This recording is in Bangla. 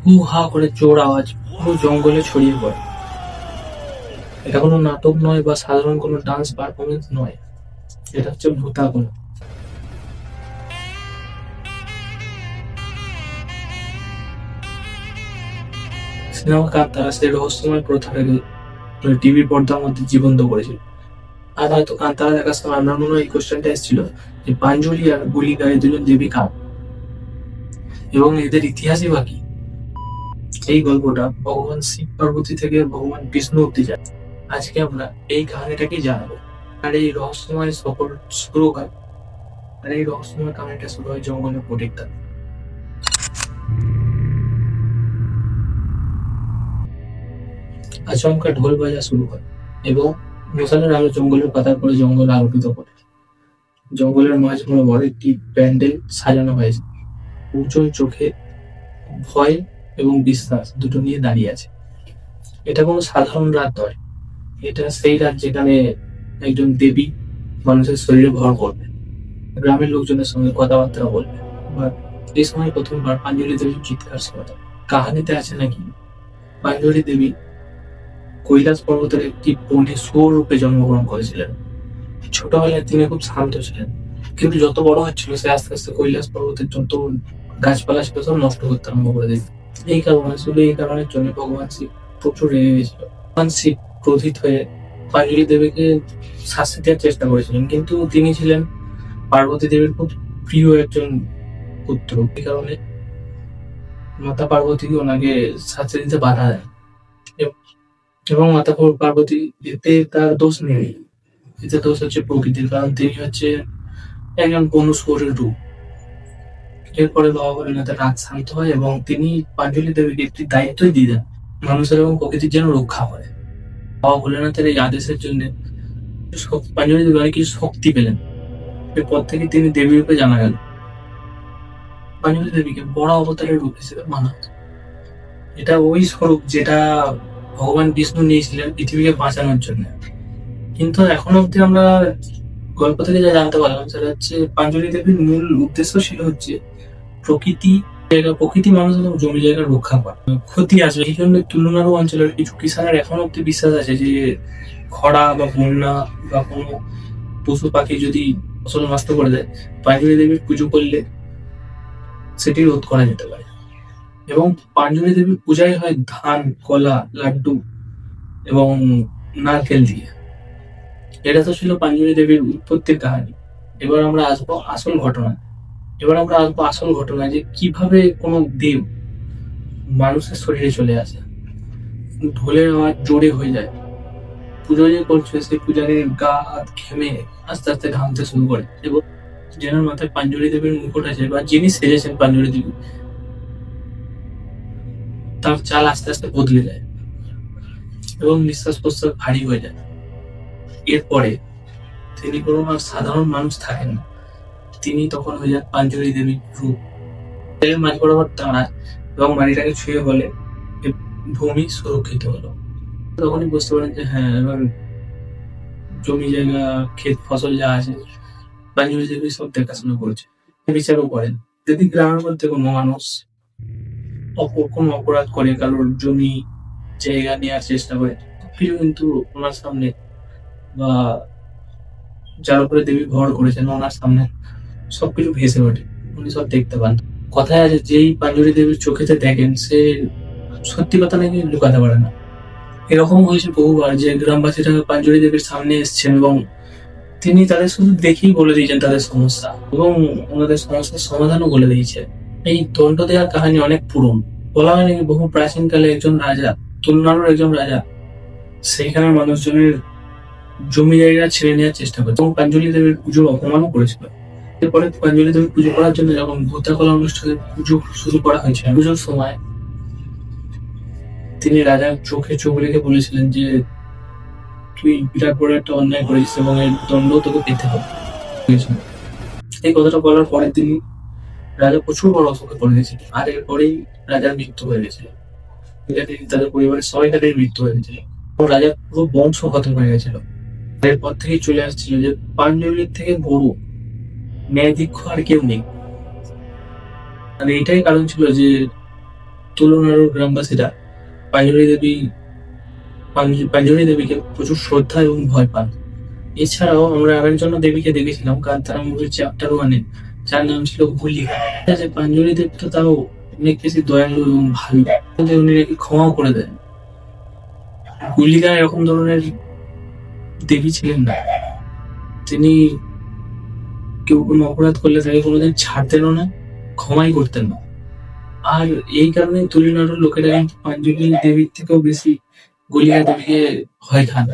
হু হা করে জোর আওয়াজ পুরো জঙ্গলে ছড়িয়ে পড়ে। এটা কোনো নাটক নয় বা সাধারণ কোনো ডান্স পারফরমেন্স নয়, এটা হচ্ছে ভূতাগন। সিনেমা কান্তারা সেই রহস্যময় প্রথাটাকে টিভির পর্দার মধ্যে জীবন্ত করেছিল। আর হয়তো কান্তারা দেখার সময় আমার মনে হয় এই কোশ্চেনটা এসেছিল যে পাঞ্জলি আর গুলিকা এই দুজন দেবী কার, এবং এদের ইতিহাসই বা কি। এই গল্পটা ভগবান শিব পার্বতী থেকে ভগবান বিষ্ণু অব্দি যায়। আজকে আমরা এই কাহিনীটাকে জানাবো। আর এই রহস্যময় সফর শুরু হয় আর এই রহস্যময় কাহিনীটা শুরু হয় জঙ্গলের প্রতীকটা। আচমকা ঢোল বাজা শুরু হয় এবং মশালের আলো জঙ্গলের পাতার পরে জঙ্গল আলোকিত করে। জঙ্গলের মাঝ বরাবর একটি প্যান্ডেল সাজানো হয়েছে, উঁচু চোখে ভয় এবং বিশ্বাস দুটো নিয়ে দাঁড়িয়ে আছে। এটা কোনো সাধারণ রাত নয়, এটা সেই রাত যেখানে একজন দেবী মানুষের শরীরে ভর করবে, গ্রামের লোকজনের সঙ্গে কথাবার্তা বলবে। বাট এই সময় প্রথমবার পাঞ্জলি দেবীর চিৎকার শোনা যায়। কাহানিতে আছে নাকি পাঞ্জলি দেবী কৈলাস পর্বতের একটি বনে শুয়োর রূপে জন্মগ্রহণ করেছিলেন। ছোটবেলায় তিনি খুব শান্ত ছিলেন, কিন্তু যত বড় হচ্ছিল সে আস্তে আস্তে কৈলাস পর্বতের যত গাছপালা ছিল সব নষ্ট করতে আরম্ভ করে দিত। এই কারণের জন্য ভগবান শিব প্রচুর রেগে গেছিল। ভগবান শিব ক্রোধিত হয়ে পাঞ্জলি দেবীকে শাস্তি দেওয়ার চেষ্টা করেছিলেন, কিন্তু তিনি ছিলেন পার্বতী দেবীর খুব প্রিয় একজন পুত্র। এই কারণে মাতা পার্বতী ওনাকে শাস্তি দিতে বাধা দেয়, এবং মাতা পার্বতী এতে তার দোষ নেই, এতে দোষ হচ্ছে প্রকৃতির, কারণ তিনি হচ্ছে একজন বনস্পরের রূপ। এরপরে বাবা ভোলেনাথের রাগ শান্ত হয় এবং তিনি পাঞ্জলি দেবীকে একটি দায়িত্বই দিয়ে দেন, মানুষের এবং প্রকৃতির যেন রক্ষা করে। বাবা ভোলেনাথের এই আদেশের জন্য পাঞ্জলি দেবী অনেক কিছু শক্তি পেলেন। এরপর থেকে তিনি দেবী রূপে জানা গেল। পাঞ্জলি দেবীকে বড় অবতারের রূপ হিসেবে মানা হতো। এটা ওই স্বরূপ যেটা ভগবান বিষ্ণু নিয়েছিলেন পৃথিবীকে বাঁচানোর জন্য। কিন্তু এখন অব্দি আমরা গল্প থেকে যা জানতে পারলাম সেটা হচ্ছে পাঞ্জলি দেবীর মূল উদ্দেশ্য ছিল হচ্ছে প্রকৃতি মানুষ এবং জমি জায়গা রক্ষা করা। ক্ষতি আসবে এই জন্য তুলনাড়ু অঞ্চলের কিছু কিষানের এখন অব্দি বিশ্বাস আছে যে খরা বা বন্যা বা কোনো পশু পাখি যদি ফসল নষ্ট করে দেয়, পাঞ্জলি দেবীর পুজো করলে সেটি রোধ করা যেতে পারে। এবং পাঞ্জলি দেবীর পূজাই হয় ধান, কলা, লাড্ডু এবং নারকেল দিয়ে। এটা তো ছিল পাঞ্জলি দেবীর উৎপত্তির কাহিনী। এবার আমরা আসবো আসল ঘটনা যে কিভাবে কোনো দেব মানুষের শরীরে চলে আসে। ঢোলের আওয়াজ জোরে হয়ে যায়, পুজো যে করছে সেই পূজারীর গা হাত ঘেমে আস্তে আস্তে ঘামতে শুরু করে, এবং যেনার মাথায় পাঞ্জলি দেবীর মুকুট আছে বা যিনি সেজেছেন পাঞ্জলি দেবী, তার চাল আস্তে আস্তে বদলে যায় এবং নিঃশ্বাস প্রশ্বাস ভারী হয়ে যায়। এরপরে তিনি কোনো সাধারণ মানুষ থাকেন না, তিনি তখন হয়ে যান পাঞ্জলি দেবীর রূপ। মাঝ বরাবর দাঁড়ায় এবং বাড়িটাকে ছুঁয়ে বলে ভূমি সুরক্ষিত হলো। তখনই বুঝতে পারেন যে হ্যাঁ, এবার জমি জায়গা ক্ষেত ফসল যা আছে পাঞ্জলি দেবী সব দেখাশোনা করছে, বিচারও করেন। যদি গ্রামের মধ্যে কোনো মানুষ কোনো অপরাধ করে, কারোর জমি জায়গা নেওয়ার চেষ্টা করে, কিছু কিন্তু ওনার সামনে বা যার উপরে দেবী ভর করেছেন ওনার সামনে সবকিছু ভেসে ওঠে, উনি সব দেখতে পান। কথায় আছে যেই পাঞ্জলি দেবীর চোখেতে দেখেন সে সত্যি কথা নাকি লুকাতে পারে না। এরকম হয়েছে বহুবার যে গ্রামবাসীরা পাঞ্জলি দেবীর সামনে এসছেন এবং তিনি তাদের শুধু দেখেই বলে দিয়েছেন তাদের সমস্যা, এবং ওনাদের সমস্যার সমাধানও বলে দিয়েছে। এই দণ্ড দেওয়ার কাহিনী অনেক পুরনো। বলা হয় নাকি বহু প্রাচীনকালে একজন রাজা, তুলনাড়ুর একজন রাজা, সেইখানে মানুষজনের জমি জায়গা ছেড়ে নেওয়ার চেষ্টা করছে এবং পাঞ্জলি দেবীর পুজোর অপমানও করেছিল। এরপরে পাঞ্জলি দেবীর পুজো করার জন্য যখন ভূতাকলা অনুষ্ঠানের পুজো শুরু করা হয়েছে, পুজোর সময় তিনি রাজার চোখে চোখ রেখে বলেছিলেন যে তুই বিরাট বড় একটা অন্যায় করেছিস এবং এর দণ্ড তোকে পেতে হবে। এই কথাটা বলার পরের দিনই রাজা প্রচুর বড় অসুখে পড়ে গেছিল, আর এরপরেই রাজার মৃত্যু হয়ে গেছিল। তাদের পরিবারের সবাইকারই মৃত্যু হয়ে গেছিল এবং রাজার পুরো বংশ খতম হয়ে গেছিল। এরপর থেকেই চলে আসছিল যে পাঞ্জলির থেকে বড় ন্যায় দীক্ষ আর কেউ নেই। আর এইটাই কারণ ছিল যে তুলনাড়ুর গ্রামবাসীরা পাঞ্জুরি দেবীকে প্রচুর শ্রদ্ধা এবং ভয় পান। এছাড়াও আমরা আরেকজন দেবীকে দেখেছিলাম কান্তারা মুভির চ্যাপ্টার 1-এ, যার নাম ছিল গুলিকা। যে পাঞ্জুরি দেবী তো তাও অনেক বেশি দয়ালু এবং ভালো, কিন্তু উনি নাকি ক্ষমাও করে দেন। গুলিকা এরকম ধরনের দেবী ছিলেন না। তিনি কেউ কোনো অপরাধ করলে তাকে কোনোদিন ছাড়তেনও না, ক্ষমাই করতেন না। আর এই কারণে তুলিনাড়ুর লোকেরা কিন্তু পাঞ্জুরি দেবীর থেকেও বেশি গুলিকা দেবীকে ভয় খান।